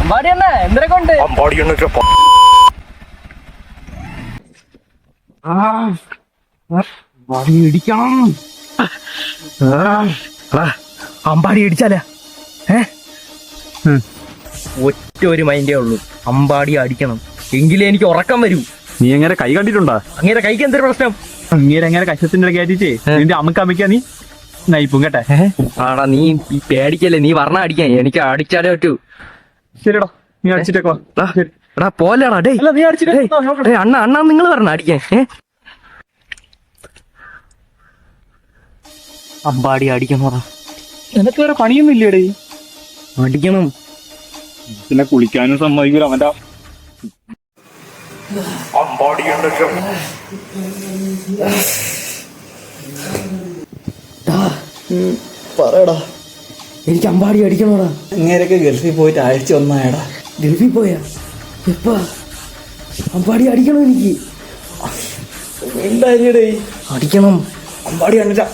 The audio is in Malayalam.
അമ്പാടി അണ്ണ എന്തൊക്കെ ഉണ്ട്? ഇടിക്കണം. അമ്പാടി ഇടിച്ചാലാ ഒറ്റ ഒരു മൈൻഡേ ഉള്ളൂ, അമ്പാടി അടിക്കണം, എങ്കിലേ എനിക്ക് ഉറക്കം വരൂ. നീ എങ്ങനെ കൈ കണ്ടിട്ടുണ്ടാ? അങ്ങനെ കൈക്ക് എന്തൊരു പ്രശ്നം? അങ്ങനെ എങ്ങനെ കശത്തിന്റെ കയറ്റിച്ചേ നിന്റെ അമ്മക്കാ നീ നയിപ്പും കേട്ടെ. ആടാ നീ പേടിക്കല്ലേ, നീ പറഞ്ഞ അടിക്കാൻ, എനിക്ക് അടിച്ചാലേ പറ്റൂ. ശരിടാ, നീ അടിച്ചിട്ടേക്കോ. എടാ പോലെടാ ഡേ, നീ അടിച്ചിട്ടേ. അണ്ണ അണ്ണ നിങ്ങൾ പറഞ്ഞ അടിക്കാൻ. അമ്പാടി അടിക്കണോടാ. നിനക്ക് വേറെ പണിയൊന്നും ഇല്ലേടേ? അടിക്കണം. പിന്നെ കുളിക്കാനും സമ്മതിക്കൂല അവന്റെ. പറയടാ, എനിക്ക് അമ്പാടി അടിക്കണോടാ. ഇങ്ങനെയൊക്കെ ഗൾഫിൽ പോയിട്ട് ആഴ്ച ഒന്നായടാ. ഗൾഫിൽ പോയാ എപ്പാ? അമ്പാടി അടിക്കണം എനിക്ക്. എന്തായാലും അടിക്കണം. അമ്പാടി കണ്ടിട്ടാ